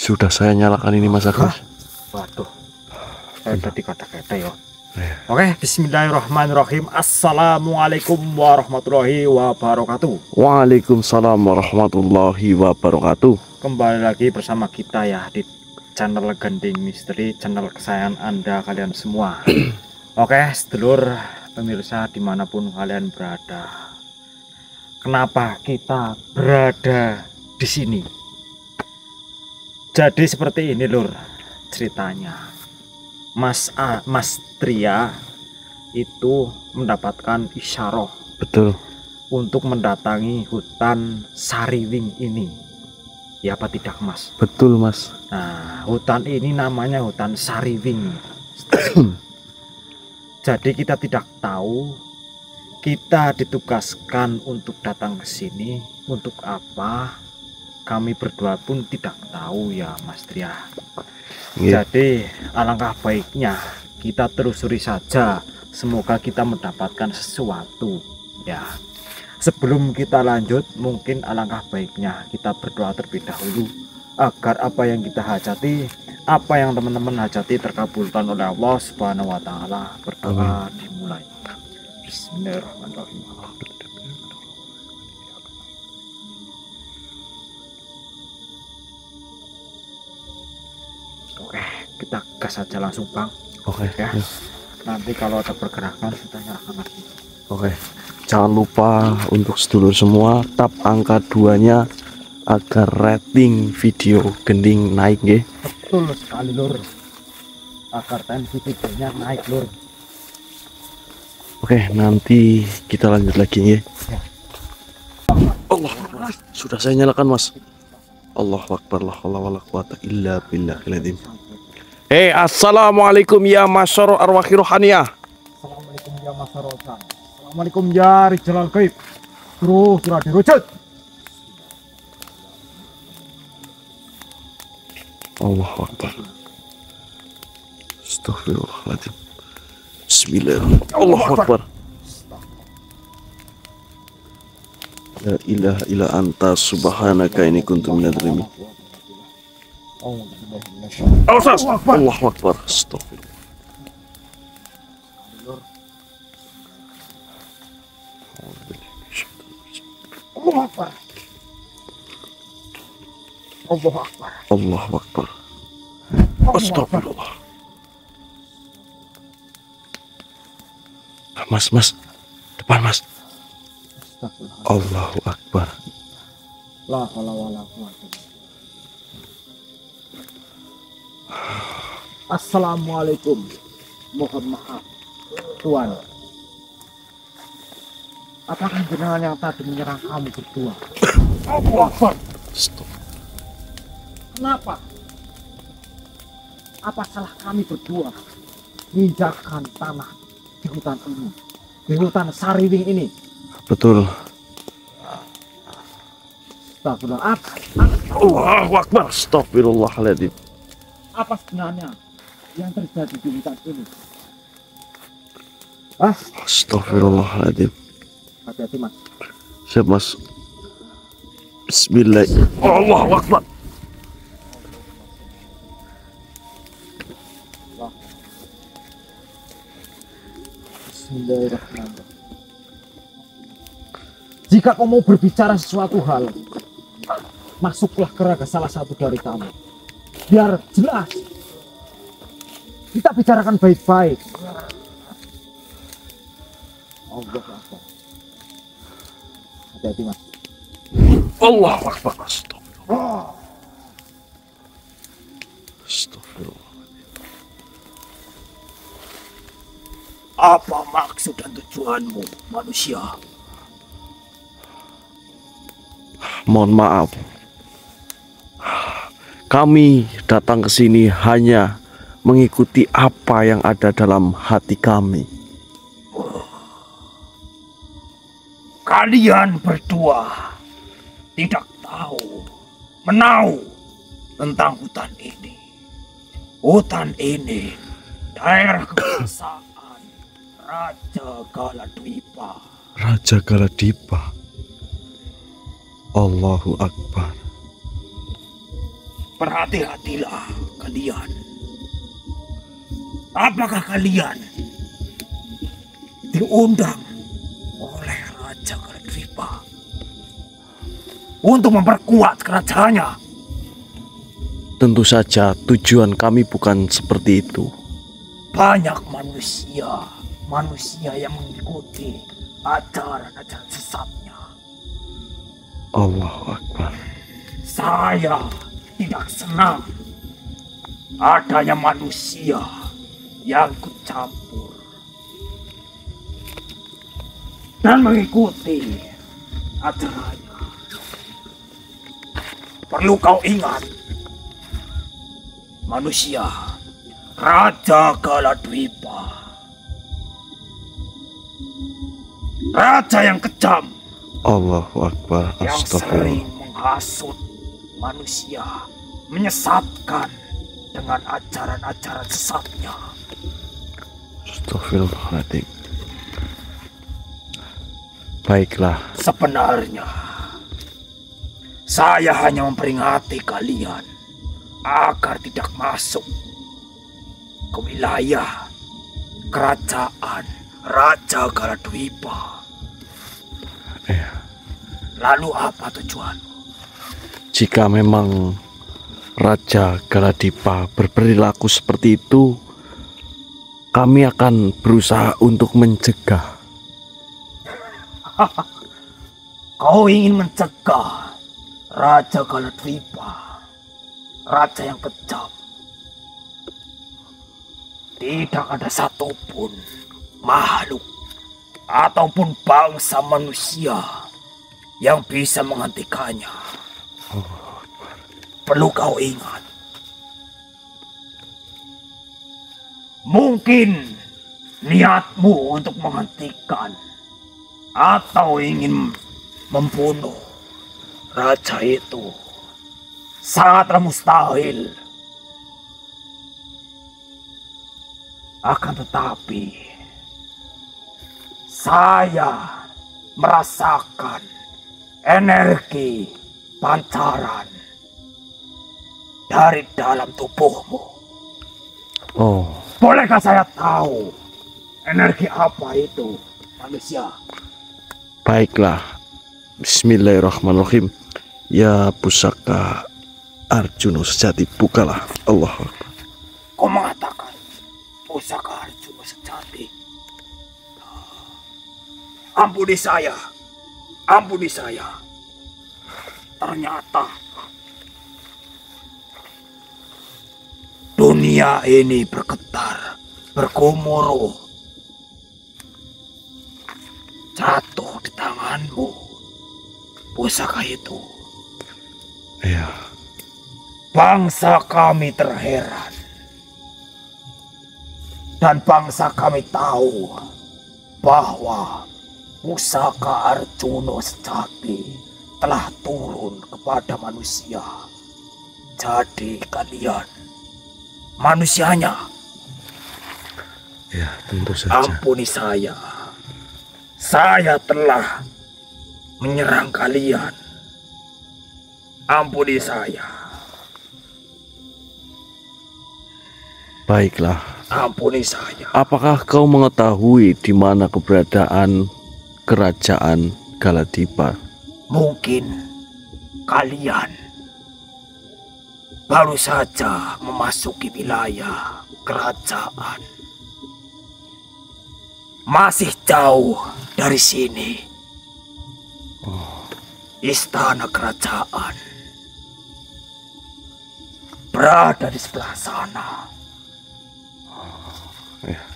Sudah saya nyalakan ini Mas Agus. Waduh, saya tadi kata-kata ya. Oke, bismillahirrahmanirrahim. Assalamualaikum warahmatullahi wabarakatuh. Waalaikumsalam warahmatullahi wabarakatuh. Kembali lagi bersama kita ya di channel Gending Misteri, channel kesayangan Anda kalian semua. Oke, sedulur pemirsa dimanapun kalian berada, kenapa kita berada di sini? Jadi seperti ini lur ceritanya. Mas Tria itu mendapatkan isyarah Betul. untuk mendatangi hutan Sariwing ini. Ya apa tidak Mas? Betul Mas. Nah, hutan ini namanya hutan Sariwing. Jadi kita tidak tahu, kita ditugaskan untuk datang ke sini untuk apa? Kami berdua pun tidak tahu ya Mas Tria. Jadi alangkah baiknya kita telusuri saja, semoga kita mendapatkan sesuatu ya. Sebelum kita lanjut, mungkin alangkah baiknya kita berdoa terlebih dahulu agar apa yang kita hajati, apa yang teman-teman hajati terkabulkan oleh Allah Subhanahu wa taala. Berdoa dimulai. Bismillahirrahmanirrahim. Oke, kita gas saja langsung Bang. Oke Ya. Nanti kalau ada pergerakan kita nyalakan lagi. Oke. Jangan lupa untuk sedulur semua tap angka 2-nya agar rating video Gending naik nggih. Betul sekali lur, agar tensi videonya naik lur. Oke, nanti kita lanjut lagi nggih. Ya. Allah, sudah saya nyalakan Mas. Allahu Akbar, la haula wala quwata illa billahil azim. Assalamualaikum ya masyarakat arwahir rohaniyah. Assalamualaikum ya Mas Rosan. Assalamualaikum ya Rijal Gaib. Suruh dirujut. Allahu Akbar. Astaghfirullahaladzim. Bismillahirrahmanirrahim. Allahu Akbar. La ilaha illa anta subhanaka inni kuntu minadz zalimin. Allahu Akbar. Astagfirullah. Allahu Akbar. Allahu Akbar. Allahu Akbar. Astagfirullah. Mas, depan Mas. Allahu Akbar. La haula wala quwwata. Assalamualaikum. Mohon maaf Tuan. Apakah jenengan yang tadi menyerang kami berdua? Allahu Akbar. Stop. Kenapa? Apa salah kami berdua menginjakkan tanah di hutan ini, di hutan Sariwing ini? Betul. Astagfirullah. Allahu Akbar. Astagfirullahaladzim. Apa sebenarnya yang terjadi di hutan ini? Astagfirullahaladzim. Hati-hati Mas. Siap Mas. Bismillah. Allahu Akbar. Bismillahirrahmanirrahim. Jika kau mau berbicara sesuatu hal, masuklah ke salah satu dari kami. Biar jelas. Kita bicarakan baik-baik. Allah Akbar. Hati-hati Mas. Allahu Akbar. Astagfirullah. Astagfirullah. Apa maksud dan tujuanmu, manusia? Mohon maaf. Kami datang ke sini hanya mengikuti apa yang ada dalam hati kami. Kalian berdua tidak tahu menau tentang hutan ini. Hutan ini daerah kekuasaan Raja Galadwipa. Raja Galadwipa. Allahu Akbar. Berhati-hatilah kalian. Apakah kalian diundang oleh Raja Kaladwipa untuk memperkuat kerajaannya? Tentu saja tujuan kami bukan seperti itu. Banyak manusia yang mengikuti ajaran-ajaran sesatnya. Allahu Akbar. Saya tidak senang adanya manusia yang ikut campur dan mengikuti ajarannya. Perlu kau ingat, manusia, Raja Kaladwipa, raja yang kejam, Allahu Akbar. yang Astagfirullah. sering menghasut manusia, menyesatkan dengan ajaran-ajaran sesatnya. Astagfirullahaladzim. Baiklah. Sebenarnya, saya hanya memperingati kalian agar tidak masuk ke wilayah kerajaan Raja Kaladwipa. Lalu apa tujuanmu? Jika memang Raja Kaladwipa berperilaku seperti itu, kami akan berusaha untuk mencegah. Kau ingin mencegah Raja Kaladwipa, raja yang kejam. Tidak ada satupun makhluk ataupun bangsa manusia yang bisa menghentikannya. Perlu kau ingat, mungkin niatmu untuk menghentikan atau ingin membunuh raja itu sangatlah mustahil. Akan tetapi, saya merasakan energi pancaran dari dalam tubuhmu. Oh, Bolehkah saya tahu energi apa itu, manusia? baiklah. Bismillahirrahmanirrahim. Ya pusaka Arjuna sejati, bukalah. Allahu Akbar. Kau mengatakan pusaka Arjuna sejati. Ampuni saya. Ampuni saya. Ternyata dunia ini bergetar, bergemuruh, jatuh di tanganmu pusaka itu. Ya, Bangsa kami terheran dan bangsa kami tahu bahwa pusaka Arjuna sejati telah turun kepada manusia. Jadi kalian manusianya, ya tentu saja. ampuni saya. Saya telah menyerang kalian. Ampuni saya. Baiklah. Ampuni saya. Apakah kau mengetahui di mana keberadaan kerajaan Kaladwipa? Mungkin kalian baru saja memasuki wilayah kerajaan. Masih jauh dari sini. Istana kerajaan berada di sebelah sana.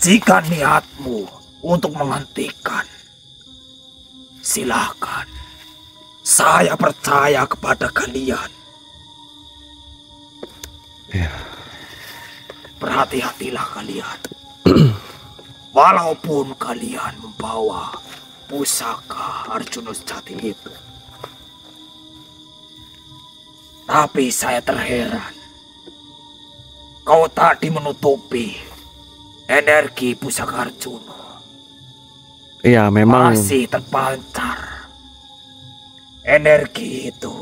Jika niatmu untuk menghentikan, silakan. Saya percaya kepada kalian. Ya. Berhati-hatilah kalian. Walaupun kalian membawa pusaka Arjuna sejati itu. Tapi saya terheran. Kau tadi menutupi energi pusaka Arjuna. Ya, memang Masih terpancar energi itu.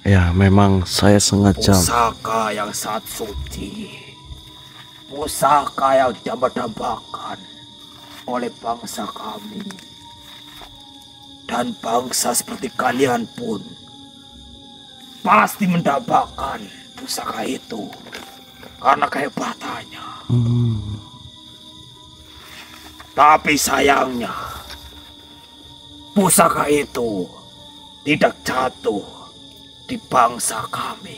Ya, memang saya sengaja. Pusaka yang sangat suci. Pusaka yang dambakan oleh bangsa kami. Dan bangsa seperti kalian pun pasti mendambakan pusaka itu karena kehebatannya. Tapi sayangnya pusaka itu tidak jatuh di bangsa kami.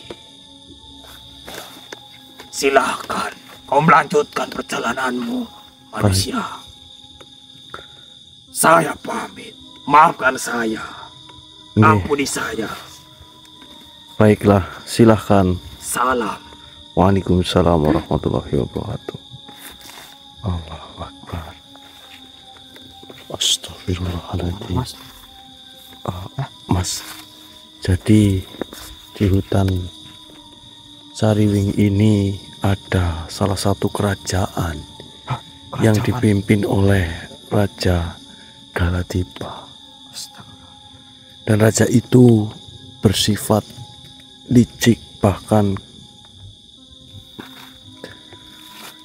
Silahkan kau melanjutkan perjalananmu, manusia. Saya pamit. Maafkan saya. Ampuni saya. Baiklah, silahkan. Salam. Waalaikumsalam warahmatullahi wabarakatuh. Allahu Akbar. Astagfirullahaladzim. Mas, jadi di hutan Sariwing ini ada salah satu kerajaan yang dipimpin oleh Raja Galadipa. Dan raja itu bersifat licik, bahkan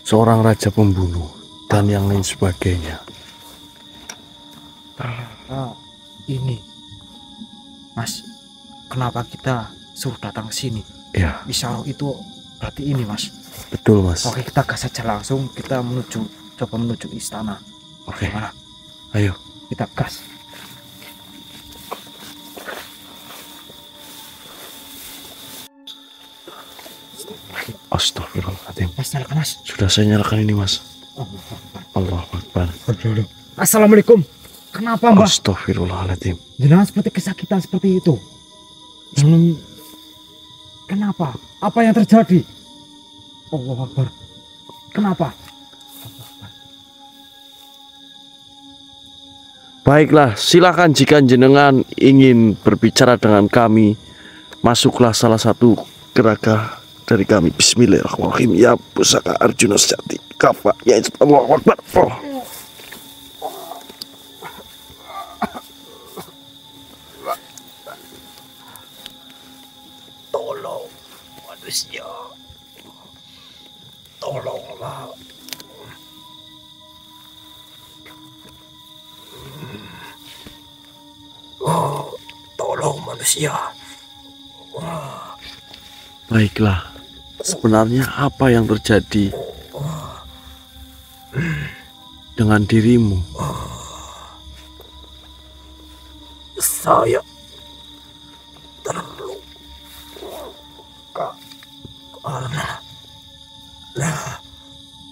seorang raja pembunuh dan yang lain sebagainya. Ini Mas, kenapa kita suruh datang ke sini? Ya, Isyarat itu berarti ini, Mas. betul, Mas. Oke, kita gas saja langsung. Kita coba menuju istana. Oke, Gimana? ayo. Kita gas. Astagfirullahaladzim. Mas, nyalakan, Mas. Sudah saya nyalakan ini, Mas. Allahu Akbar. Assalamualaikum. Kenapa, Mbak? Astagfirullahaladzim. Jenengan seperti kesakitan seperti itu. Kenapa? Apa yang terjadi? Allahu Akbar. Kenapa? Baiklah, silakan jika jenengan ingin berbicara dengan kami, masuklah salah satu geraga dari kami. Bismillahirrahmanirrahim. Ya pusaka Arjuna sejati. Kafa. Ya Allahu Akbar. Tolong manusia. Tolonglah. Tolong manusia. Baiklah, sebenarnya apa yang terjadi dengan dirimu? Saya terluka karena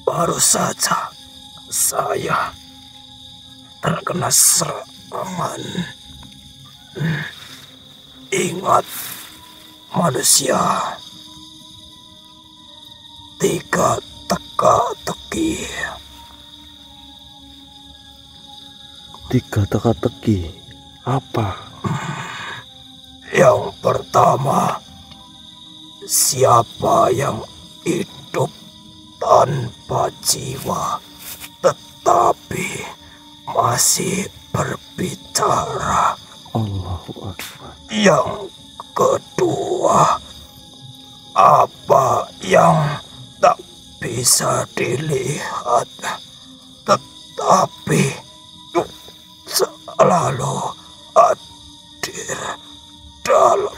baru saja saya terkena serangan. Ingat manusia, 3 teka-teki. 3 teka-teki. Apa? Yang pertama, siapa yang hidup tanpa jiwa tetapi masih berbicara. Allahu Akbar. Yang kedua, apa yang tak bisa dilihat tetapi selalu hadir dalam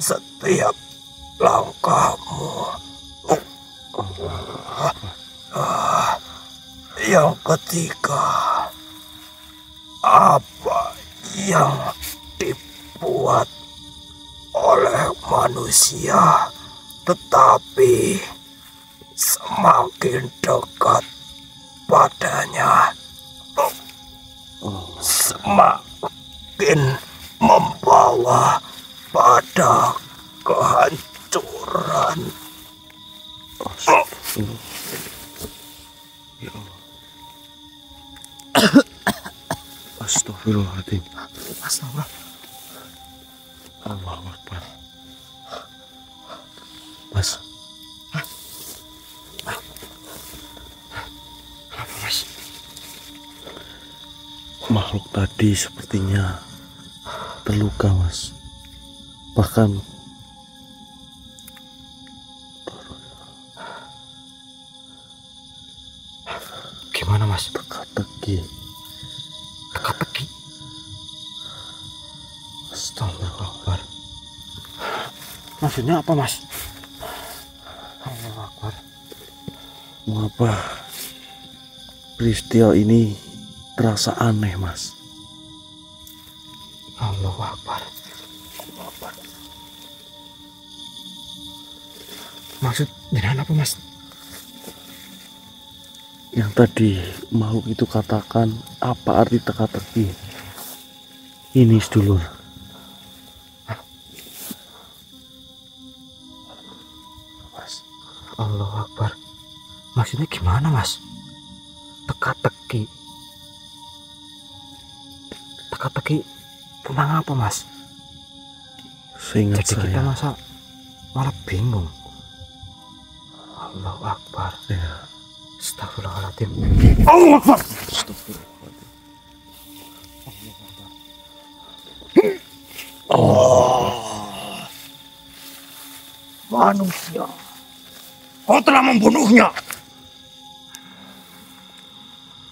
setiap langkahmu. Yang ketiga, apa yang dibuat oleh manusia tetapi semakin dekat padanya semakin membawa pada kehancuran. Astagfirullahaladzim. Astagfirullah. Allahu Akbar. Mas, Mas, makhluk tadi sepertinya terluka, Mas. Bahkan gimana Mas? teka-teki. Teka-teki. Astagfirullah. Maksudnya apa Mas? Allahu Akbar. Mengapa peristiwa ini terasa aneh, Mas? Allahu Akbar. Allahu Akbar. Maksud jenengan apa Mas? Yang tadi makhluk itu katakan, apa arti teka-teki? Ini sedulur. Mas, Allahu Akbar. Maksudnya gimana Mas? Teka-teki. Teka-teki tentang apa Mas? Seingat Jadi kita saya, masa malah bingung. Allahu Akbar. ya. Astagfirullahaladzim. Allahu Akbar. Manusia, kau telah membunuhnya.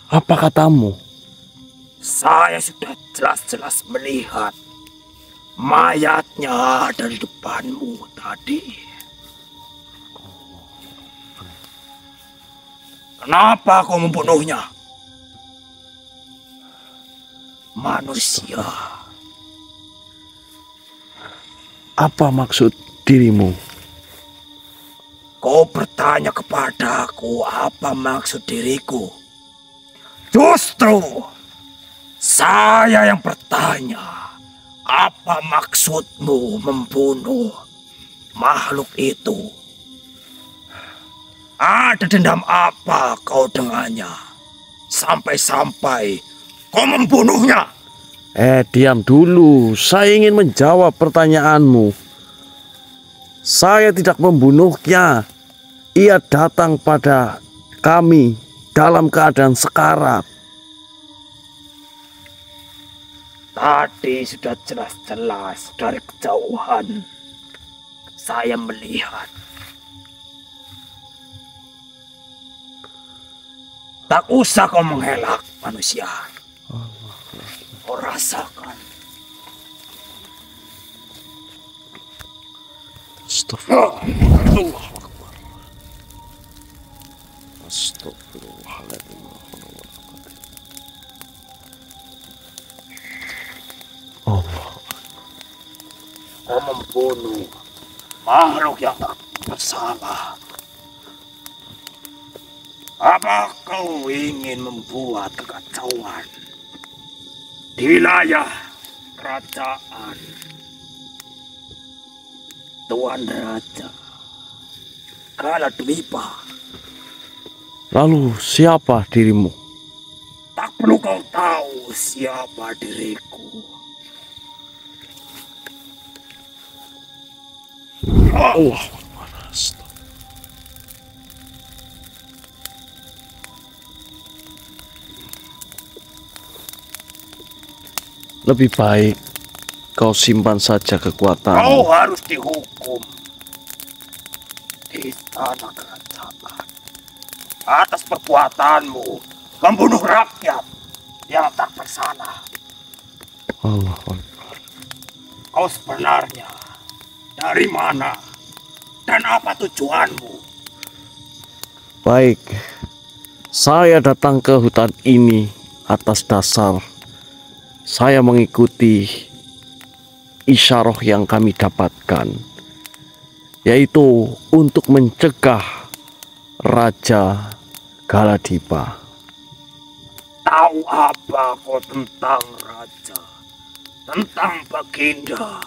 Apa katamu? Saya sudah jelas-jelas melihat mayatnya dari depanmu tadi. Kenapa kau membunuhnya? Manusia, Apa maksud dirimu? kau bertanya kepadaku apa maksud diriku. Justru saya yang bertanya, apa maksudmu membunuh makhluk itu? Ada dendam apa kau dengannya? Sampai-sampai kau membunuhnya. Diam dulu. Saya ingin menjawab pertanyaanmu. Saya tidak membunuhnya. Ia datang pada kami dalam keadaan sekarat. Tadi sudah jelas-jelas dari kejauhan saya melihat. Tak usah kau mengelak, manusia. Kau rasakan. Astagfirullah. Astagfirullahaladzim. Allah. Kau membunuh makhluk yang tak bersalah. Apa kau ingin membuat kekacauan di wilayah kerajaan Tuan Raja Galadwipa? Lalu siapa dirimu? Tak perlu kau tahu siapa diriku. Allah. Lebih baik kau simpan saja kekuatan. Kau harus dihukum di istana kerajaan atas perbuatanmu membunuh rakyat yang tak bersalah. Allah. Kau sebenarnya dari mana dan apa tujuanmu? Baik, saya datang ke hutan ini atas dasar saya mengikuti isyarah yang kami dapatkan, yaitu untuk mencegah Raja Galadhipa. Tahu apa kau tentang raja? Tentang Baginda?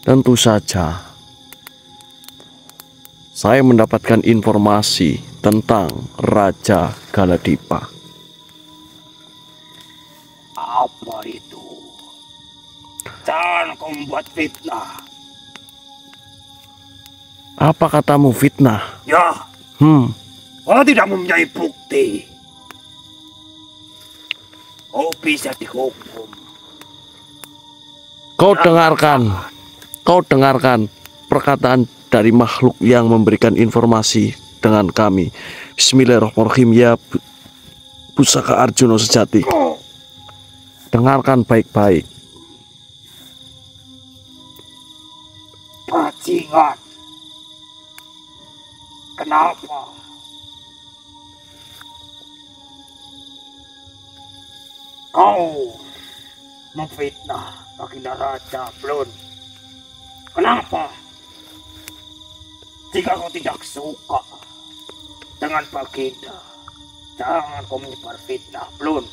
Tentu saja, saya mendapatkan informasi tentang Raja Galadhipa. Apa itu? Jangan kau membuat fitnah. Apa katamu fitnah? Ya, kau tidak mempunyai bukti. Kau bisa dihukum Kau dengarkan perkataan dari makhluk yang memberikan informasi dengan kami. Bismillahirrahmanirrahim ya pusaka Arjuna sejati. Dengarkan baik-baik. Bajingan. Kenapa? Kau memfitnah Baginda Raja Blon. Kenapa? Jika kau tidak suka dengan Baginda, jangan kau menyebar fitnah, Blon.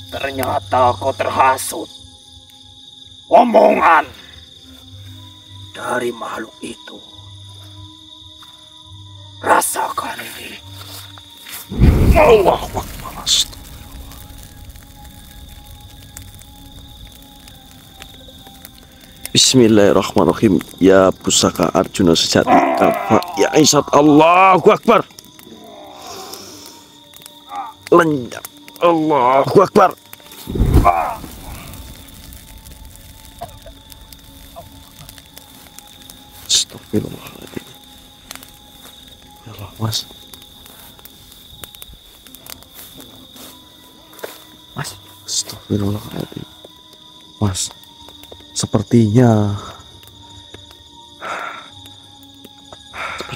Ternyata kau terhasut omongan dari makhluk itu. Rasakan ini. Allah Akbar. Bismillahirrahmanirrahim ya pusaka Arjuna sejati. Ya Aisyah, Allahu Akbar. Lenyap. Allahu Akbar. Astagfirullahaladzim. Ya Allah, Mas. Astagfirullahaladzim. Mas, sepertinya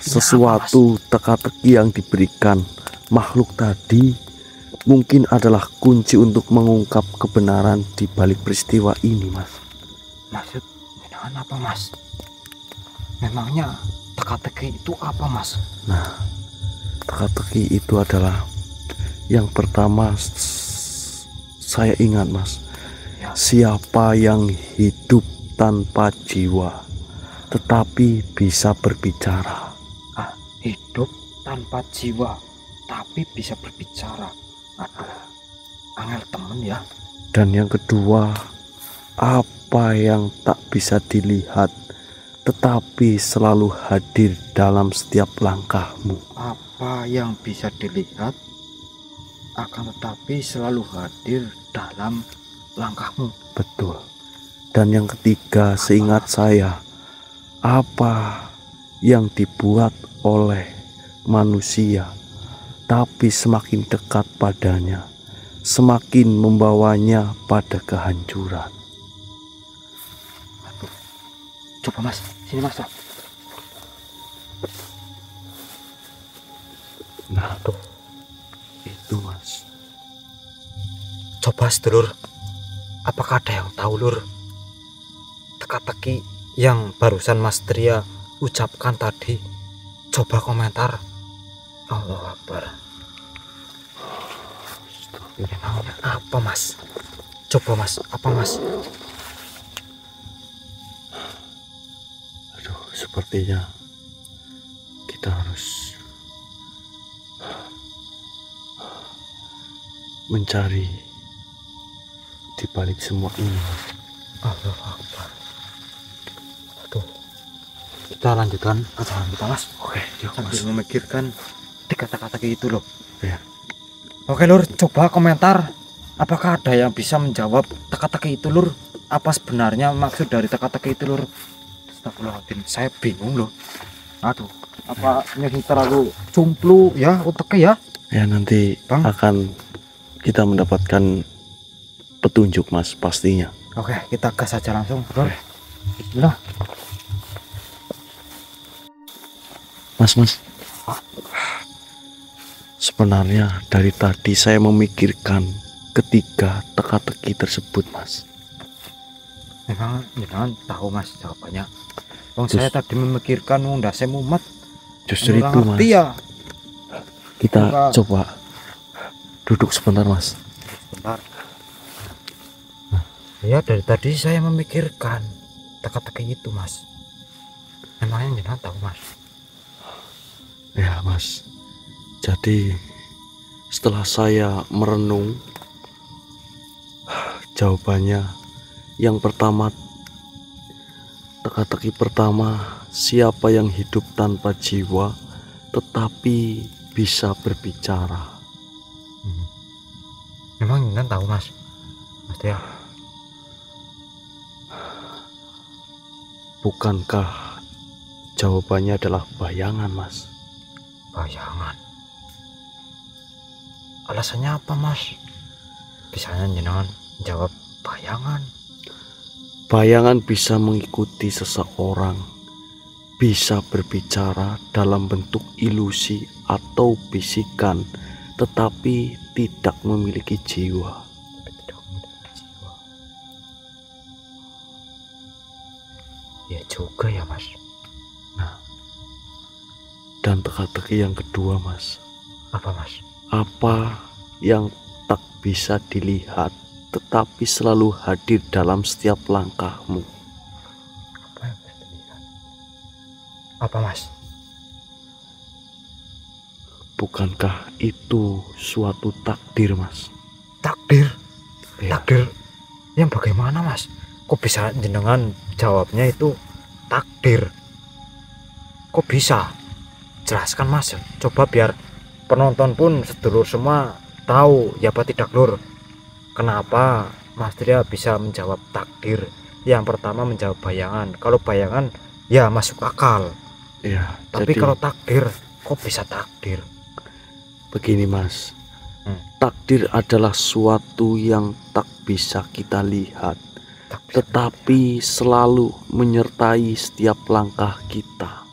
sesuatu teka-teki yang diberikan makhluk tadi mungkin adalah kunci untuk mengungkap kebenaran di balik peristiwa ini, Mas. Maksud dengan apa, Mas? Memangnya teka-teki itu apa, Mas? Nah, teka-teki itu adalah yang pertama saya ingat, Mas. Ya. Siapa yang hidup tanpa jiwa tetapi bisa berbicara? Hidup tanpa jiwa tapi bisa berbicara. Aduh, angel temen ya. Dan yang kedua, apa yang tak bisa dilihat tetapi selalu hadir dalam setiap langkahmu. Apa yang bisa dilihat akan tetapi selalu hadir dalam langkahmu. Betul. Dan yang ketiga, seingat saya, apa yang dibuat oleh manusia tapi semakin dekat padanya, semakin membawanya pada kehancuran. Aduh. Coba, Mas, sini, Mas. Nah tuh, itu, Mas. Coba, sedulur, apakah ada yang tahu, Lur, teka-teki yang barusan Mas Tria ucapkan tadi? Coba komentar. Allah Akbar. Memangnya apa, Mas? Coba, Mas, apa, Mas? Aduh, sepertinya kita harus mencari di balik semua ini, Mas. Allah Akbar. Aduh, kita lanjutkan perjalanan kita, Mas. Oke, yuk, Sambil Mas. memikirkan kata-kata itu loh. Ya. Oke, Lur, coba komentar. Apakah ada yang bisa menjawab teka-teki itu, Lur? Apa sebenarnya maksud dari teka-teki itu, Lur? Astagfirullahaladzim, saya bingung loh. Aduh, apa nyeri terlalu cumplu ya otaknya ya? Ya, nanti Bang, akan kita mendapatkan petunjuk, Mas, pastinya. oke, kita gas saja langsung, Lur. Bismillah. Mas. Sebenarnya dari tadi saya memikirkan ketiga teka-teki tersebut, Mas. Memang tahu, Mas, jawabannya. Saya tadi memikirkan ndak saya mumet. Justru itu, Mas. Ya. Kita coba duduk sebentar, Mas. Sebentar. Ya, dari tadi saya memikirkan teka-teki itu, Mas. Memangnya jenengan tahu, Mas? Ya, Mas. Jadi setelah saya merenung, jawabannya yang pertama, teka-teki pertama, siapa yang hidup tanpa jiwa tetapi bisa berbicara. Memang Intan tahu Mas Tria? Bukankah jawabannya adalah bayangan, Mas? Bayangan. Alasannya apa Mas? Bisanya jenengan jawab bayangan. Bayangan bisa mengikuti seseorang, bisa berbicara dalam bentuk ilusi atau bisikan, tetapi tidak memiliki jiwa. Ya juga ya Mas. Nah, dan teka-teki yang kedua, Mas. Apa Mas? Apa yang tak bisa dilihat tetapi selalu hadir dalam setiap langkahmu? Apa yang bisa dilihat? Apa Mas? Bukankah itu suatu takdir, Mas? Takdir? Ya. Takdir yang bagaimana Mas? Kok bisa jenengan jawabnya itu takdir? Kok bisa? Jelaskan Mas, coba biar penonton pun sedulur semua tahu ya apa tidak lur. Kenapa Mas Tria bisa menjawab takdir? Yang pertama menjawab bayangan. Kalau bayangan ya masuk akal. Ya, Tapi jadi kalau takdir, kok bisa takdir? begini, Mas. Takdir adalah suatu yang tak bisa kita lihat, Tak bisa. tetapi selalu menyertai setiap langkah kita.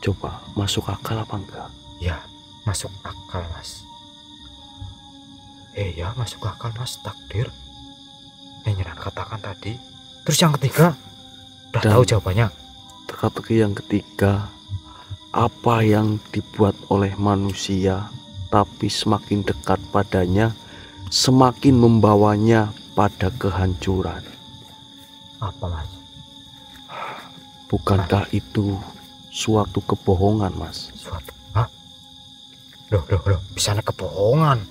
Coba masuk akal apa enggak? Ya, masuk akal Mas. Ya masuk akal Mas, takdir yang jenengan katakan tadi. Terus yang ketiga, udah Dan- tahu jawabannya. Teka-teki yang ketiga, apa yang dibuat oleh manusia tapi semakin dekat padanya, semakin membawanya pada kehancuran. Apa Mas? Bukankah itu suatu kebohongan, Mas? Suatu loh, bisa kebohongan.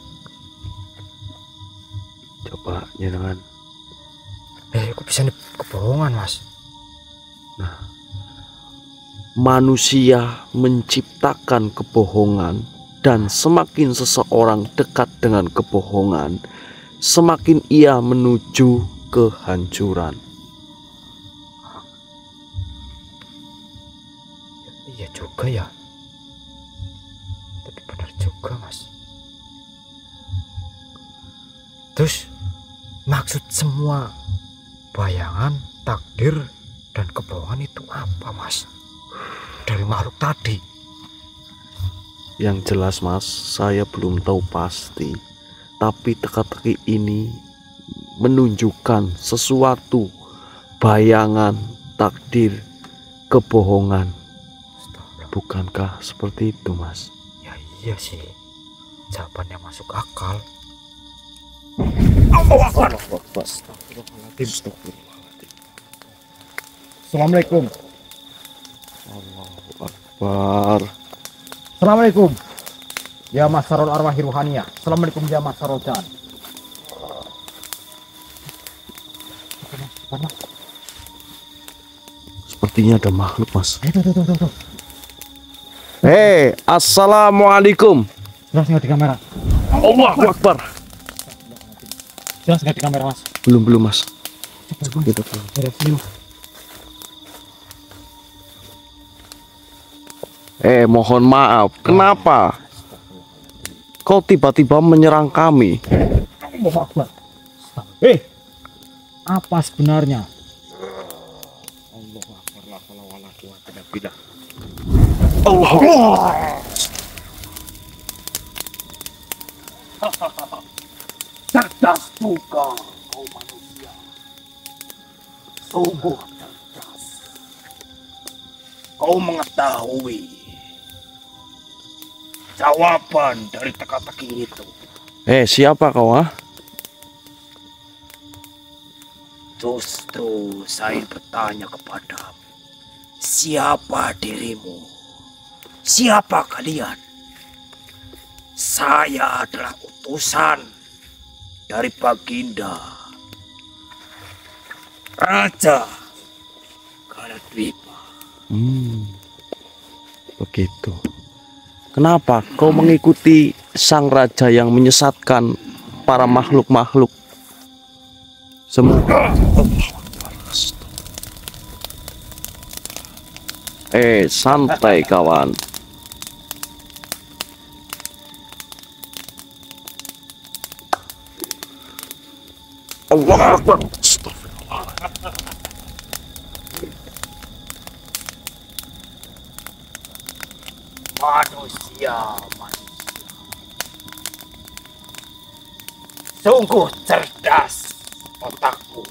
Coba jenengan. Kok bisa kebohongan Mas? Manusia menciptakan kebohongan, dan semakin seseorang dekat dengan kebohongan, semakin ia menuju kehancuran. Iya juga ya. Tapi benar juga Mas. Terus maksud semua bayangan, takdir, dan kebohongan itu apa Mas? Dari makhluk tadi. Yang jelas, Mas, saya belum tahu pasti, tapi teka-teki ini menunjukkan sesuatu, bayangan, takdir, kebohongan. Astagfirullah. Bukankah seperti itu, Mas? Ya iya sih. Jawabannya masuk akal. Assalamualaikum. Allahu Akbar. Assalamualaikum. Ya Masarul Arwahi Ruhaniyah. Assalamualaikum ya Masarul Jan. Sepertinya ada makhluk, Mas. Tuh. Hei, assalamualaikum. Jelas nggak di kamera? Allahu Akbar. Jelas nggak di kamera Mas? Belum, Mas. Coba kita pulang. Dari sini Mas. Mohon maaf. Kenapa kau tiba-tiba menyerang kami? Allahu Akbar. Apa sebenarnya? Allahu Akbar, la haula wala quwwata illa billah. Allah. Cerdas juga kau manusia. Sungguh cerdas. Kau mengetahui jawaban dari teka-teki itu. Siapa kau, ah? Justru saya bertanya kepadamu, siapa dirimu? Siapa kalian? Saya adalah utusan dari Baginda Raja Kaladwipa. Begitu. Kenapa kau mengikuti sang raja yang menyesatkan para makhluk-makhluk semua? Santai kawan. Allah Akbar. Manusia. Sungguh cerdas otakmu.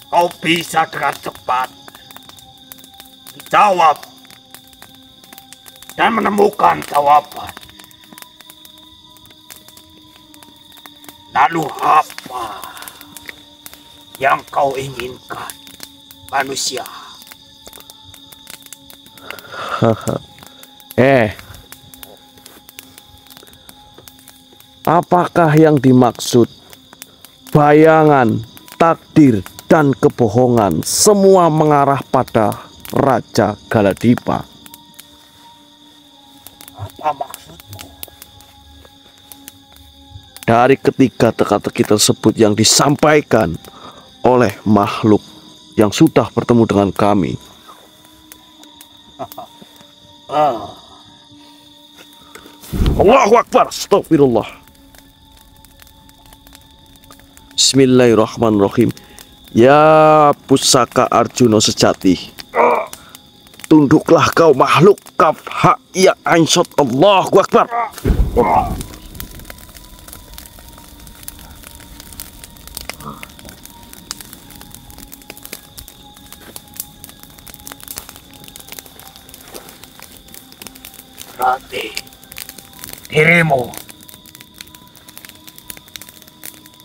Kau bisa dengan cepat menjawab dan menemukan jawaban. Lalu apa yang kau inginkan, manusia? Apakah yang dimaksud bayangan, takdir, dan kebohongan semua mengarah pada Raja Galadipa? Apa maksudmu? Dari ketiga teka-teki tersebut yang disampaikan oleh makhluk yang sudah bertemu dengan kami. Allahu Akbar, astagfirullah. Bismillahirrahmanirrahim. Ya pusaka Arjuna sejati, tunduklah kau makhluk kaf ha ya ain shad. Allahu Akbar. Berarti dirimu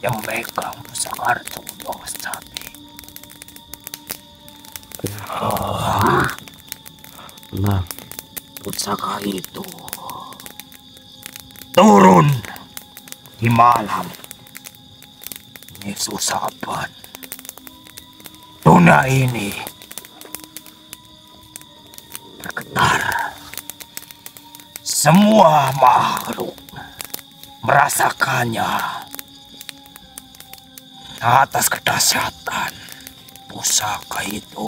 yang memegang pusaka Arjuna sejati. Nah, Pusaka itu turun di malam Nisusaban. Dunia ini bergetar. Semua makhluk merasakannya atas kedahsyatan pusaka itu.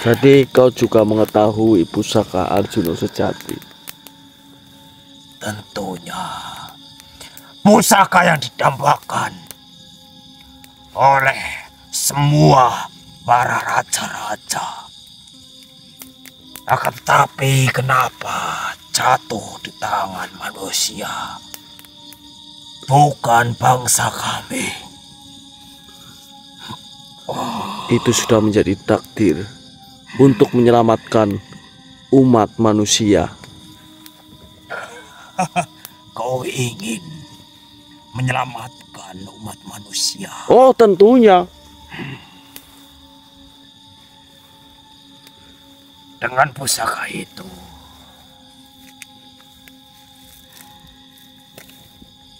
Jadi kau juga mengetahui pusaka Arjuna sejati? Tentunya pusaka yang didambakan oleh semua para raja-raja. Akan tetapi kenapa jatuh di tangan manusia, bukan bangsa kami? Itu sudah menjadi takdir untuk menyelamatkan umat manusia. Kau ingin menyelamatkan umat manusia? Oh, tentunya. Dengan pusaka itu,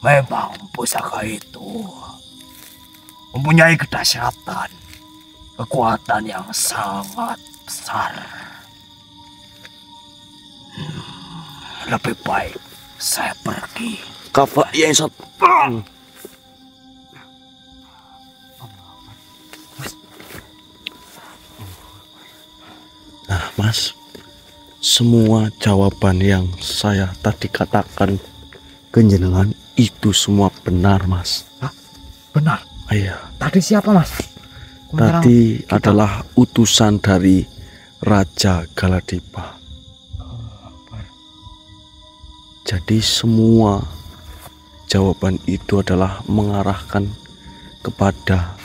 memang pusaka itu mempunyai kedahsyatan, kekuatan yang sangat besar. Lebih baik saya pergi. Kafa ya Sat. Nah, Mas, semua jawaban yang saya tadi katakan ke jenengan itu semua benar, Mas. Hah? Benar? Iya. Tadi siapa, Mas? Tadi adalah utusan dari Raja Galadipa. Jadi semua jawaban itu adalah mengarahkan kepada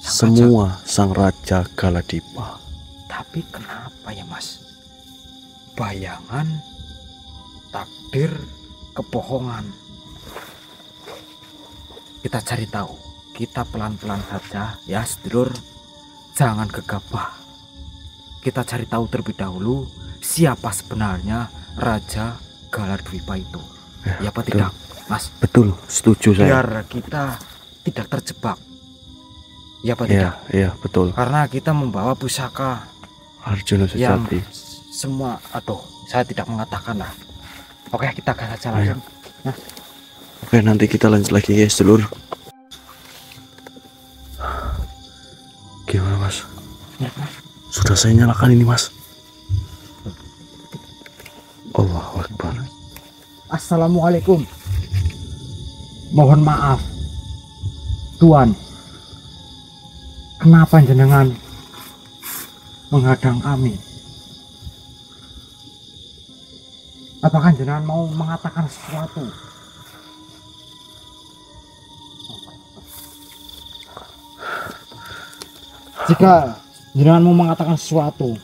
semua sang Raja Galadipa. Tapi kenapa ya, Mas? Bayangan, takdir, kebohongan. Kita cari tahu. Kita pelan-pelan saja ya, sedulur. Jangan gegabah. Kita cari tahu terlebih dahulu siapa sebenarnya Raja Galadwipa itu. Ya apa tidak, Mas? Betul, setuju saya. Biar kita tidak terjebak Ya apa Iya, tidak? iya betul. Karena kita membawa pusaka Arjuna yang sejati. semua, aduh, saya tidak mengatakan lah. Oke, kita gas aja langsung. Oke, nanti kita lanjut lagi guys, dulur. Gimana mas? Sudah saya nyalakan ini mas. Allahu Akbar. Assalamualaikum. Mohon maaf, Tuan. Kenapa jenengan menghadang kami? Apakah jenengan mau mengatakan sesuatu? Jika jenengan mau mengatakan sesuatu,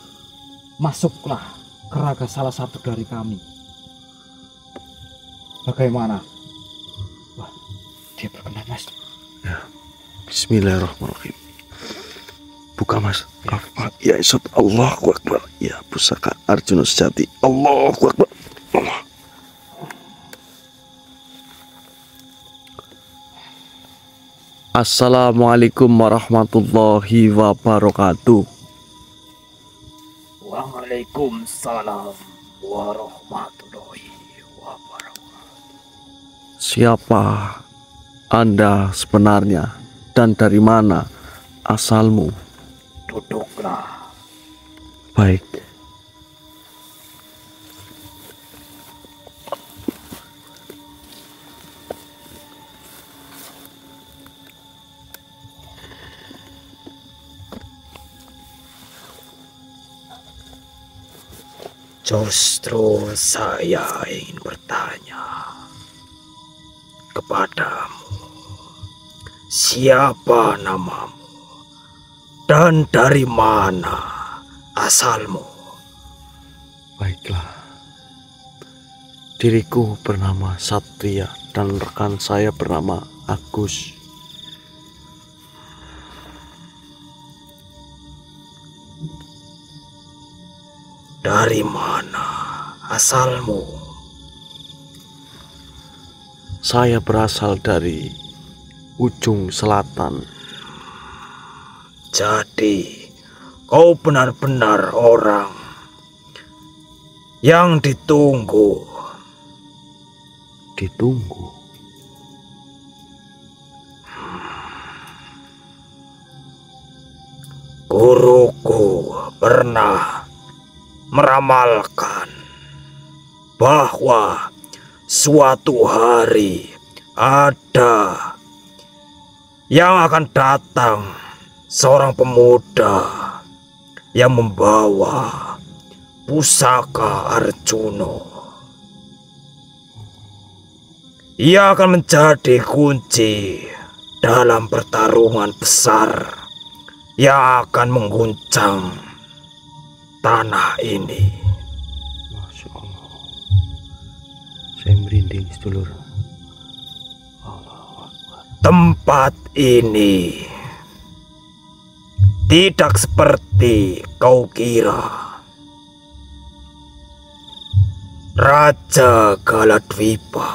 masuklah ke raga salah satu dari kami. Bagaimana? Wah, dia berkenan mas. Bismillahirrahmanirrahim. Buka mas. Ya isot, Allahu Akbar. Ya pusaka Arjuna sejati. Allahu Akbar. Allah. Assalamualaikum warahmatullahi wabarakatuh. Waalaikumsalam warahmatullahi wabarakatuh. Siapa Anda sebenarnya dan dari mana asalmu? Duduklah. Baik. Justru saya ingin bertanya kepadamu, siapa namamu dan dari mana asalmu? Baiklah. Diriku bernama Satria dan rekan saya bernama Agus. Dari mana asalmu? Saya berasal dari ujung selatan. Jadi kau benar-benar orang yang ditunggu. Ditunggu. Guruku pernah meramalkan bahwa suatu hari ada yang akan datang seorang pemuda yang membawa pusaka Arjuna. Ia akan menjadi kunci dalam pertarungan besar yang akan mengguncang tanah ini. Masya Allah. Saya merinding sedulur. Tempat ini tidak seperti kau kira. Raja Galadwipa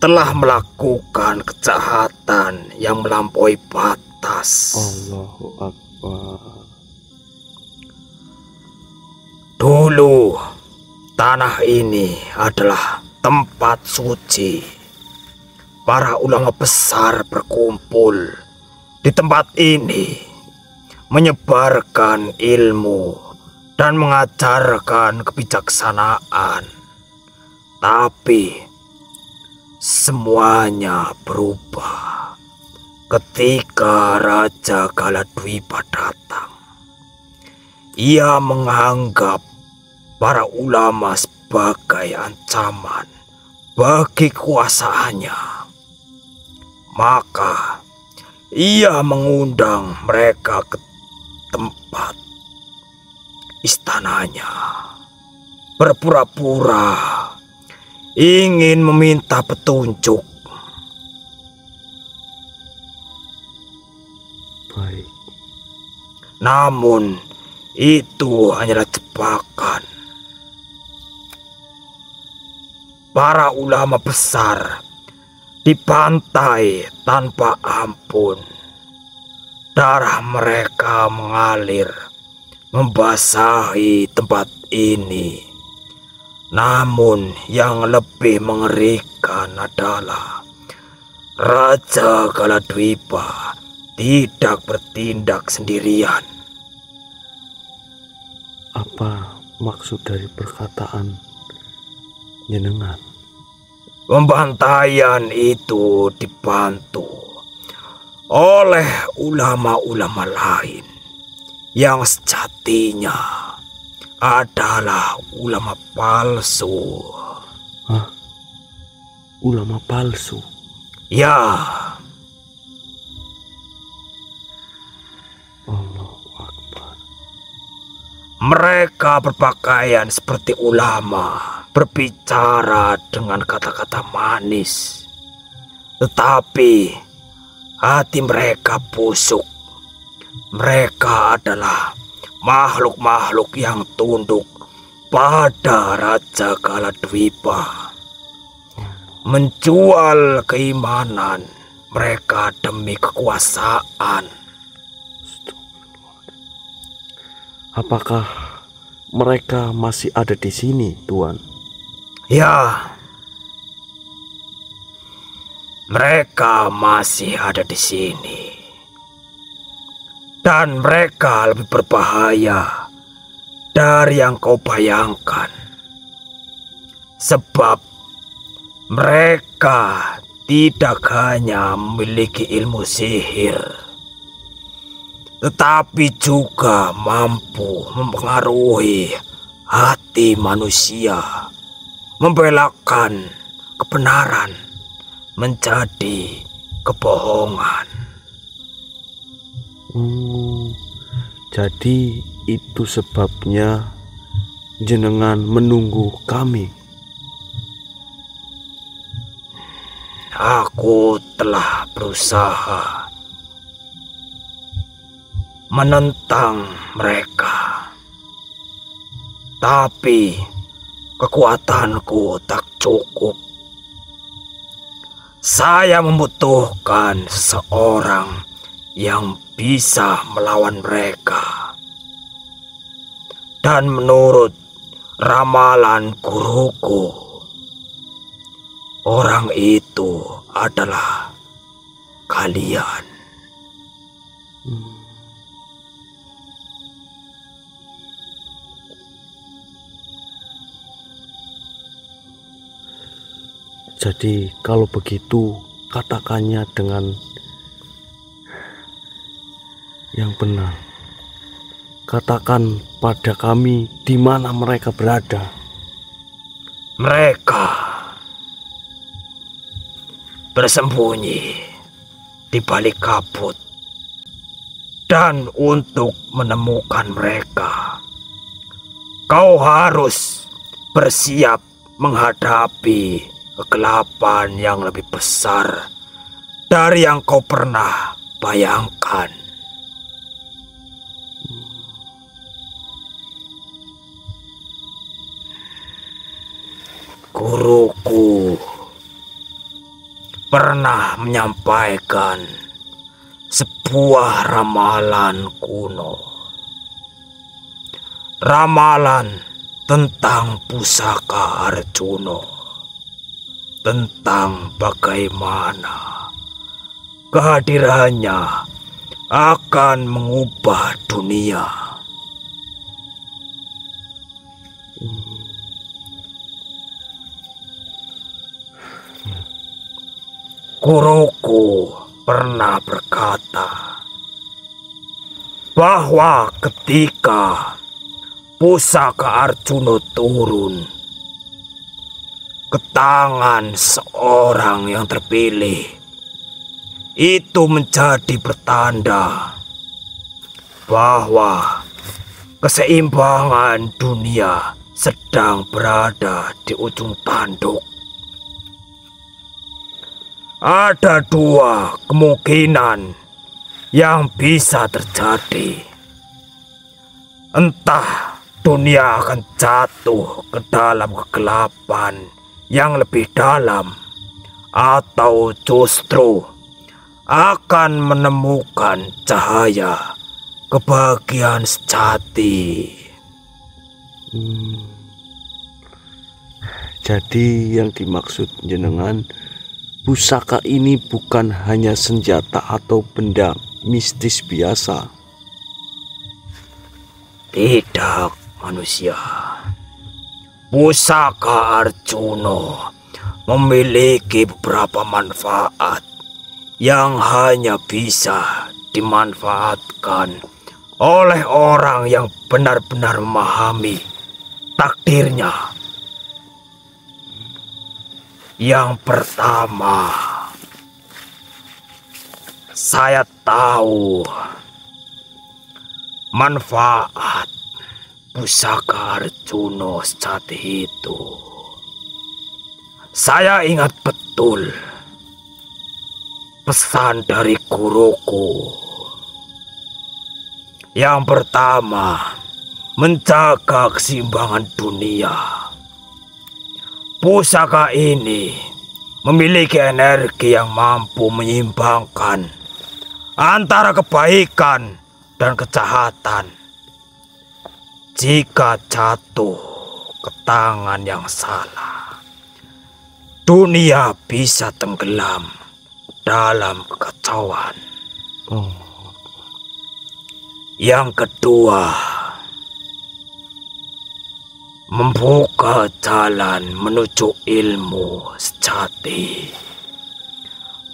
telah melakukan kejahatan yang melampaui batas. Allahu Akbar. Dulu tanah ini adalah tempat suci. Para ulama besar berkumpul di tempat ini, menyebarkan ilmu dan mengajarkan kebijaksanaan. Tapi semuanya berubah ketika Raja Galadwipa datang. Ia menganggap para ulama sebagai ancaman bagi kekuasaannya. Maka ia mengundang mereka ke tempat istananya, berpura-pura ingin meminta petunjuk. Baik. Namun itu hanyalah jebakan. Para ulama besar dibantai tanpa ampun. Darah mereka mengalir, membasahi tempat ini. Namun yang lebih mengerikan adalah Raja Galadwipa tidak bertindak sendirian. Apa maksud dari perkataan jenengan? Pembantaian itu dibantu oleh ulama-ulama lain yang sejatinya adalah ulama palsu. Hah? Ulama palsu? Ya, Allahu Akbar. mereka berpakaian seperti ulama, berbicara dengan kata-kata manis, tetapi hati mereka busuk. Mereka adalah makhluk-makhluk yang tunduk pada Raja Galadwipa, menjual keimanan mereka demi kekuasaan. Apakah mereka masih ada di sini, Tuan? Ya, mereka masih ada di sini. Dan mereka lebih berbahaya dari yang kau bayangkan. Sebab mereka tidak hanya memiliki ilmu sihir, tetapi juga mampu mempengaruhi hati manusia, membelakkan kebenaran menjadi kebohongan. Jadi itu sebabnya jenengan menunggu kami. Aku telah berusaha menentang mereka, tapi kekuatanku tak cukup. Saya membutuhkan seseorang yang bisa melawan mereka. Dan menurut ramalan guruku, orang itu adalah kalian. Jadi kalau begitu katakannya dengan yang benar. Katakan pada kami di mana mereka berada. Mereka bersembunyi di balik kabut. Dan untuk menemukan mereka, kau harus bersiap menghadapi kegelapan yang lebih besar dari yang kau pernah bayangkan. Guruku pernah menyampaikan sebuah ramalan kuno. Ramalan tentang pusaka Arjuna. Tentang bagaimana kehadirannya akan mengubah dunia. Guruku pernah berkata bahwa ketika pusaka Arjuna turun ke tangan seorang yang terpilih, itu menjadi pertanda bahwa keseimbangan dunia sedang berada di ujung tanduk. Ada dua kemungkinan yang bisa terjadi. Entah dunia akan jatuh ke dalam kegelapan yang lebih dalam, atau justru akan menemukan cahaya kebahagiaan sejati. Jadi yang dimaksud jenengan, pusaka ini bukan hanya senjata atau benda mistis biasa. Tidak, manusia. Pusaka Arjuna memiliki beberapa manfaat yang hanya bisa dimanfaatkan oleh orang yang benar-benar memahami takdirnya. Yang pertama, saya tahu manfaat pusaka Arjuna sejati itu. Saya ingat betul pesan dari guruku. Yang pertama, menjaga keseimbangan dunia. Pusaka ini memiliki energi yang mampu menyeimbangkan antara kebaikan dan kejahatan. Jika jatuh ke tangan yang salah, dunia bisa tenggelam dalam kekacauan. Yang kedua, membuka jalan menuju ilmu sejati.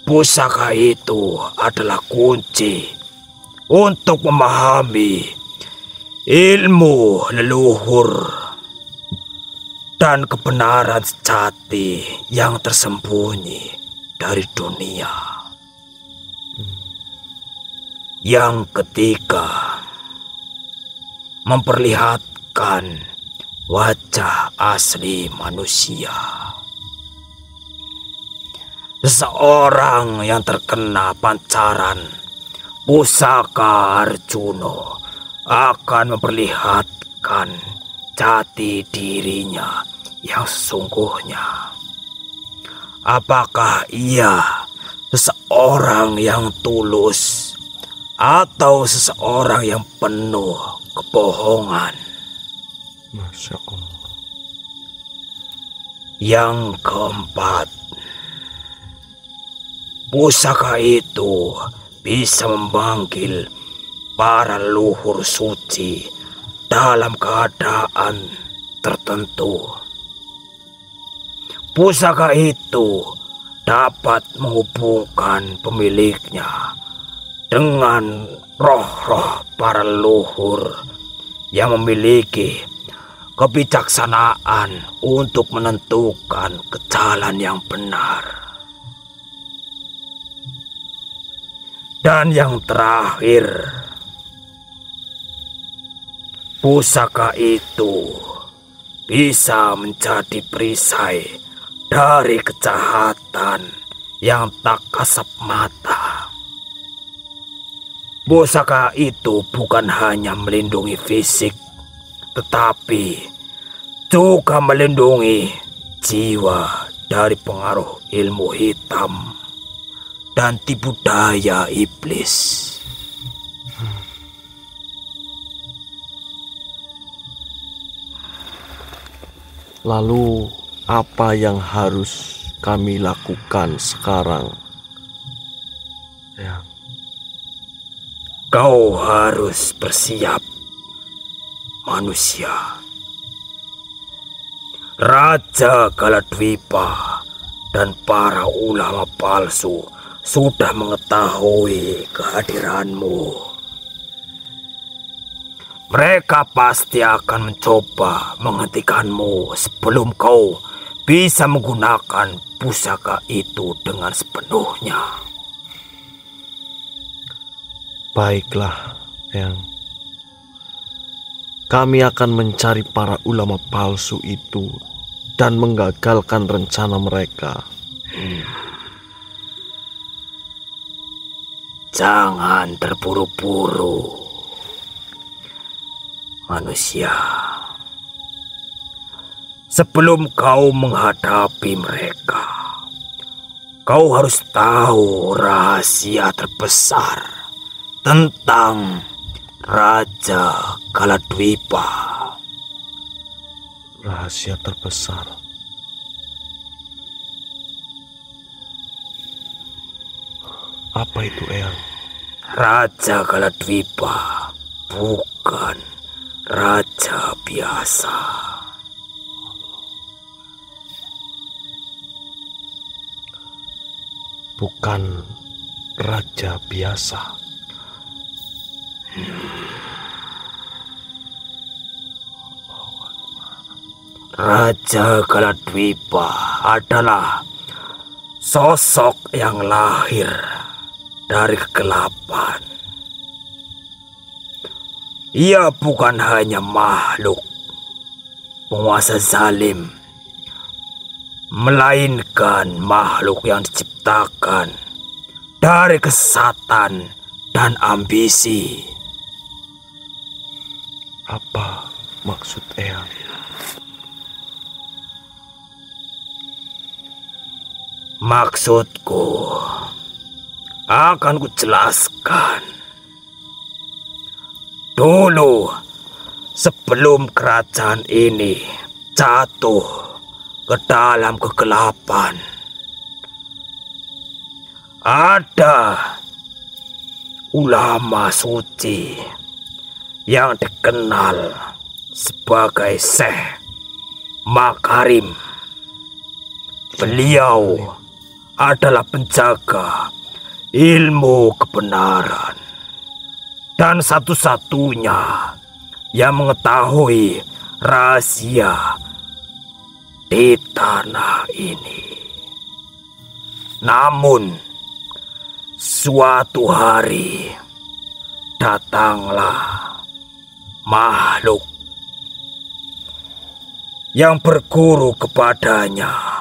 Pusaka itu adalah kunci untuk memahami ilmu leluhur dan kebenaran sejati yang tersembunyi dari dunia. Yang ketiga, memperlihatkan wajah asli manusia. Seseorang yang terkena pancaran pusaka Arjuna akan memperlihatkan jati dirinya yang sesungguhnya. Apakah ia seseorang yang tulus atau seseorang yang penuh kebohongan? Masya Allah. Yang keempat, pusaka itu bisa memanggil para leluhur suci dalam keadaan tertentu. Pusaka itu dapat menghubungkan pemiliknya dengan roh-roh para leluhur yang memiliki kebijaksanaan untuk menentukan ke jalan yang benar. Dan yang terakhir, pusaka itu bisa menjadi perisai dari kejahatan yang tak kasat mata. Pusaka itu bukan hanya melindungi fisik, tetapi juga melindungi jiwa dari pengaruh ilmu hitam dan tipu daya iblis. Lalu apa yang harus kami lakukan sekarang? Ya. Kau harus bersiap, manusia. Raja Galadwipa dan para ulama palsu sudah mengetahui kehadiranmu. Mereka pasti akan mencoba menghentikanmu sebelum kau bisa menggunakan pusaka itu dengan sepenuhnya. Baiklah, Eyang. Kami akan mencari para ulama palsu itu dan menggagalkan rencana mereka. Jangan terburu-buru, manusia. Sebelum kau menghadapi mereka, Kau harus tahu rahasia terbesar tentang Raja Galadwipa. Rahasia terbesar. Apa itu, Eyang? Raja Galadwipa bukan raja biasa. Bukan raja biasa. Raja Galadwipa adalah sosok yang lahir dari kegelapan. Ia bukan hanya makhluk penguasa zalim, melainkan makhluk yang diciptakan dari kesatan dan ambisi. Apa maksud Eyang? Maksudku akan kujelaskan. Dulu, sebelum kerajaan ini jatuh ke dalam kegelapan, ada ulama suci yang dikenal sebagai Syekh Makarim. Beliau adalah penjaga ilmu kebenaran dan satu-satunya yang mengetahui rahasia di tanah ini. Namun, suatu hari datanglah makhluk yang berguru kepadanya.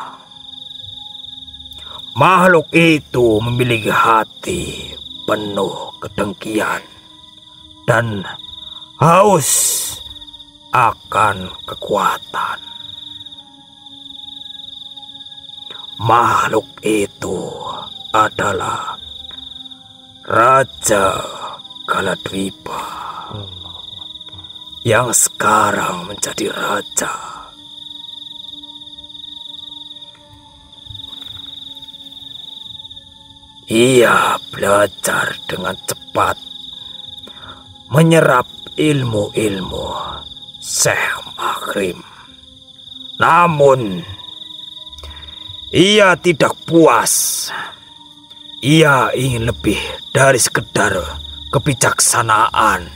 Makhluk itu memiliki hati penuh kedengkian dan haus akan kekuatan. Makhluk itu adalah Raja Galadwipa yang sekarang menjadi raja. Ia belajar dengan cepat, menyerap ilmu-ilmu Syekh Makarim. Namun, ia tidak puas. Ia ingin lebih dari sekedar kebijaksanaan.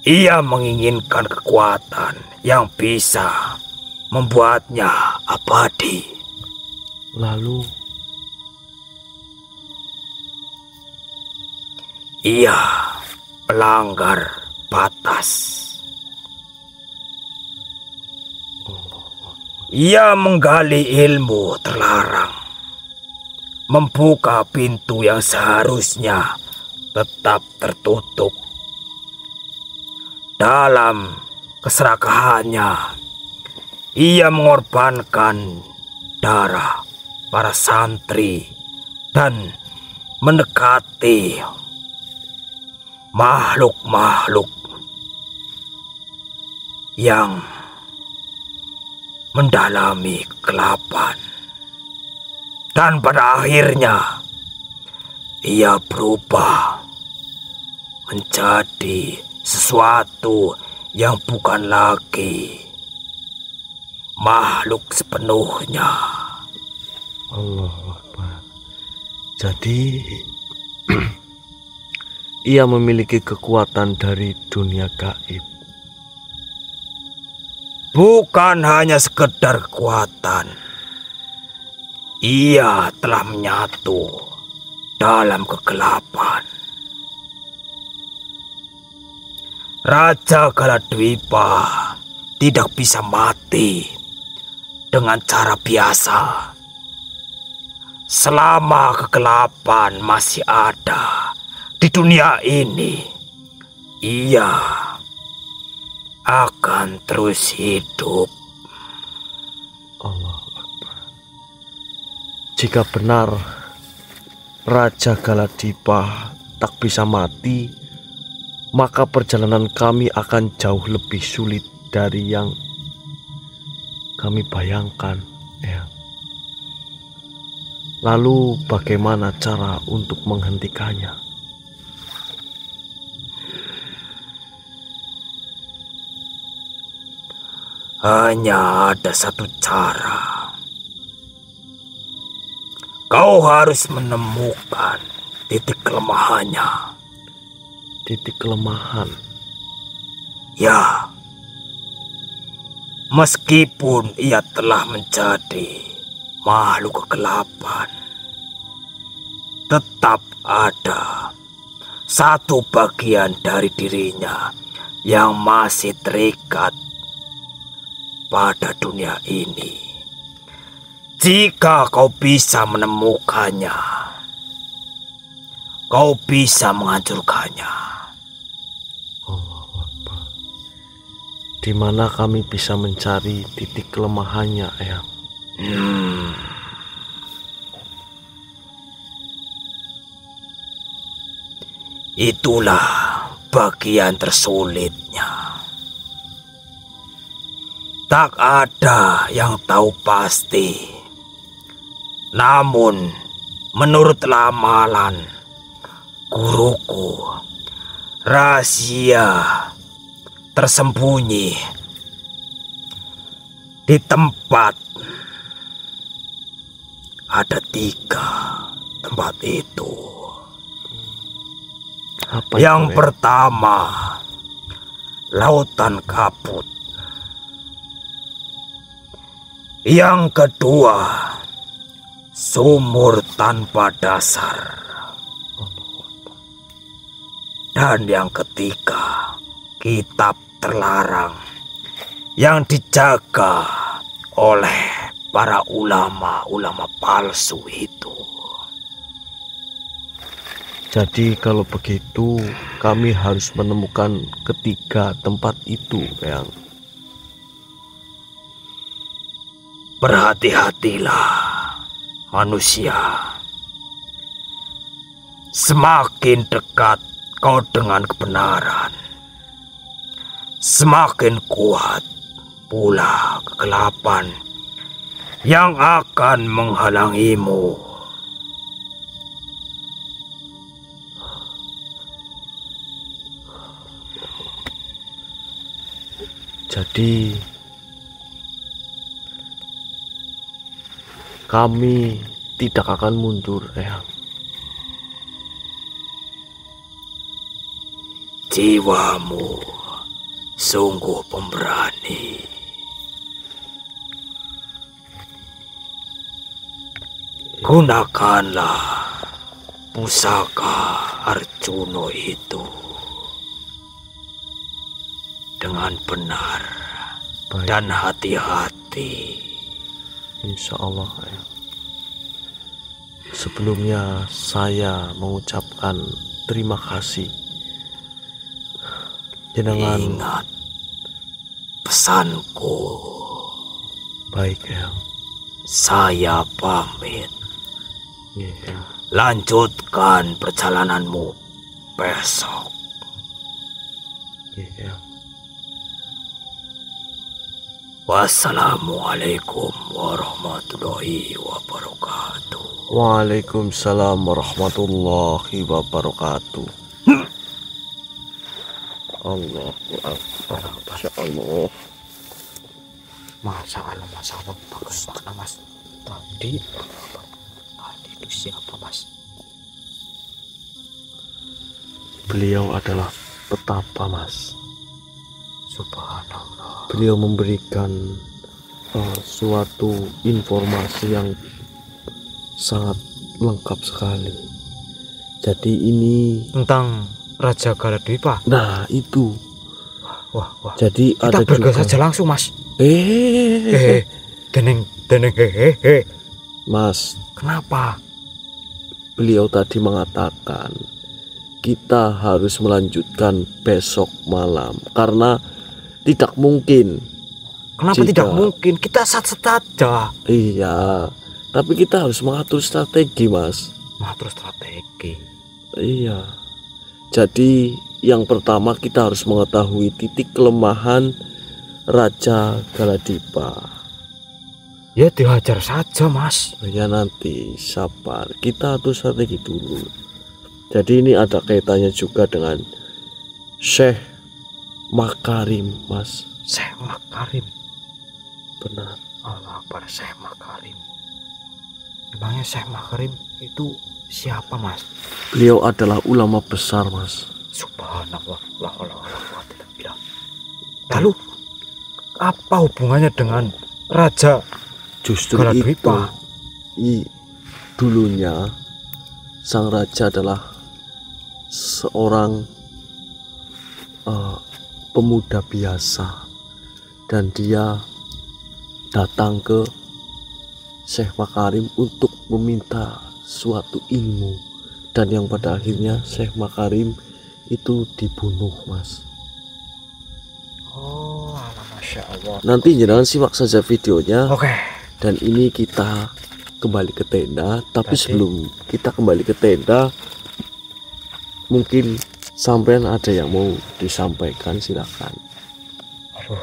Ia menginginkan kekuatan yang bisa membuatnya abadi. Lalu, ia melanggar batas. Ia menggali ilmu terlarang, membuka pintu yang seharusnya tetap tertutup. Dalam keserakahannya, ia mengorbankan darah para santri dan mendekati makhluk-makhluk yang mendalami kegelapan. Dan pada akhirnya ia berubah menjadi sesuatu yang bukan lagi makhluk sepenuhnya. Allahu Akbar. Jadi ia memiliki kekuatan dari dunia gaib. Bukan hanya sekedar kekuatan. Ia telah menyatu dalam kegelapan. Raja Galadwipa tidak bisa mati dengan cara biasa. Selama kegelapan masih ada di dunia ini, ia akan terus hidup. Allahu Akbar. Jika benar Raja Galadipa tak bisa mati, maka perjalanan kami akan jauh lebih sulit dari yang kami bayangkan, Eyang. Lalu bagaimana cara untuk menghentikannya? Hanya ada satu cara. Kau harus menemukan titik kelemahannya. Titik kelemahan? Ya. Meskipun ia telah menjadi makhluk kegelapan, tetap ada satu bagian dari dirinya yang masih terikat pada dunia ini. Jika kau bisa menemukannya, kau bisa menghancurkannya. Oh, apa? Di mana kami bisa mencari titik kelemahannya, Eyang? Itulah bagian tersulitnya. Tak ada yang tahu pasti. Namun, menurut ramalan guruku, rahasia tersembunyi di tempat. Ada 3 tempat itu. Apa yang itu, pertama, lautan kabut. Yang kedua, sumur tanpa dasar. Dan yang ketiga, kitab terlarang yang dijaga oleh para ulama-ulama palsu itu. Jadi kalau begitu kami harus menemukan ketiga tempat itu, Eyang. Berhati-hatilah manusia. Semakin dekat kau dengan kebenaran, semakin kuat pula kegelapan yang akan menghalangimu. Jadi kami tidak akan mundur, Eyang. Jiwamu sungguh pemberani. Gunakanlah pusaka Arjuna itu dengan benar. Baik. Dan hati-hati. Insya Allah, Eyang. Sebelumnya saya mengucapkan terima kasih. Jenengan Ingat pesanku. Baik, Eyang. Saya pamit. Iya, Eyang. Lanjutkan perjalananmu besok. Iya, Eyang. Wassalamualaikum warahmatullahi wabarakatuh. Waalaikumsalam warahmatullahi wabarakatuh. Allahu Akbar. Masya Allah. Masa Allah bagaimana Mas? Tadi itu siapa Mas? Beliau adalah petapa, Mas. Subhanallah. Beliau memberikan suatu informasi yang sangat lengkap sekali. Jadi ini Tentang Raja Galadipa. Nah itu. Wah. Jadi Kita ada bergegas juga saja langsung Mas. Deneng. Mas, Kenapa? beliau tadi mengatakan kita harus melanjutkan besok malam karena tidak mungkin. Kenapa Jika- tidak mungkin? Kita sat-sat aja. Iya, Tapi kita harus mengatur strategi, Mas. Mengatur strategi. Iya. Jadi yang pertama kita harus mengetahui titik kelemahan Raja Galadipa. Ya dihajar saja, Mas. Ya nanti sabar, kita atur strategi dulu. Jadi ini ada kaitannya juga dengan Syekh Makarim, Mas. Syekh Makarim. Benar. Allah Akbar, Syekh Makarim. Emangnya Syekh Makarim itu siapa, Mas? Beliau adalah ulama besar, Mas. Subhanallah, la haula wala quwwata illa billah. Lalu apa hubungannya dengan Raja Justru Galadipa? Dulunya sang raja adalah seorang pemuda biasa, dan dia datang ke Syekh Makarim untuk meminta suatu ilmu, dan yang pada akhirnya Syekh Makarim itu dibunuh, Mas. Oh, masya Allah. Nanti jangan simak saja videonya. Oke. Dan ini kita kembali ke tenda. Tapi Tadi. sebelum kita kembali ke tenda, mungkin sampean ada yang mau disampaikan, silakan. Aduh,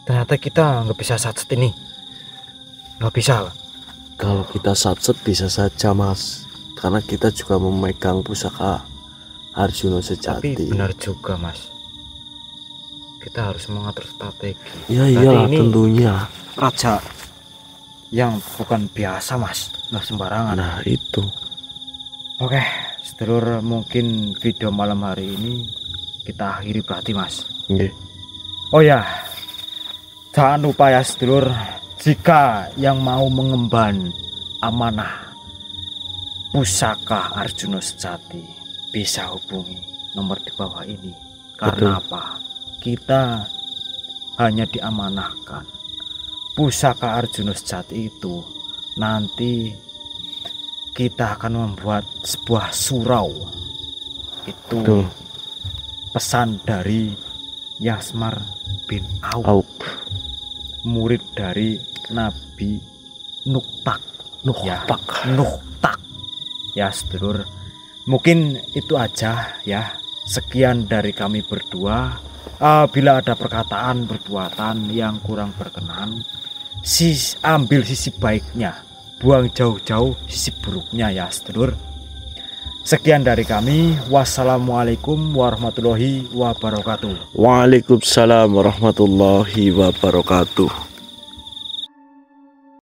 ternyata kita nggak bisa satset ini. Nggak bisa. Kalau kita satset bisa saja, Mas, karena kita juga memegang pusaka Arjuna Tapi sejati. benar juga, Mas. Kita harus mengatur strategi. Ya Berarti iyalah, ini tentunya. raja yang bukan biasa, Mas. Nggak sembarangan. Nah itu. Oke, sedulur, mungkin video malam hari ini kita akhiri berarti, Mas. Nggih. Oh ya, jangan lupa ya sedulur, jika yang mau mengemban amanah pusaka Arjuna sejati bisa hubungi nomor di bawah ini. Karena Betul. apa? Kita hanya diamanahkan pusaka Arjuna sejati itu. Nanti kita akan membuat sebuah surau. Itu Betul. pesan dari Yasmar bin Auf, Aup. murid dari Nabi Nuktak. Nuhtak. Nuktak. Ya sedulur, mungkin itu aja ya. Sekian dari kami berdua. Bila ada perkataan perbuatan yang kurang berkenan, ambil sisi baiknya, buang jauh-jauh sisi buruknya ya sedulur. Sekian dari kami. Wassalamualaikum warahmatullahi wabarakatuh. Waalaikumsalam warahmatullahi wabarakatuh.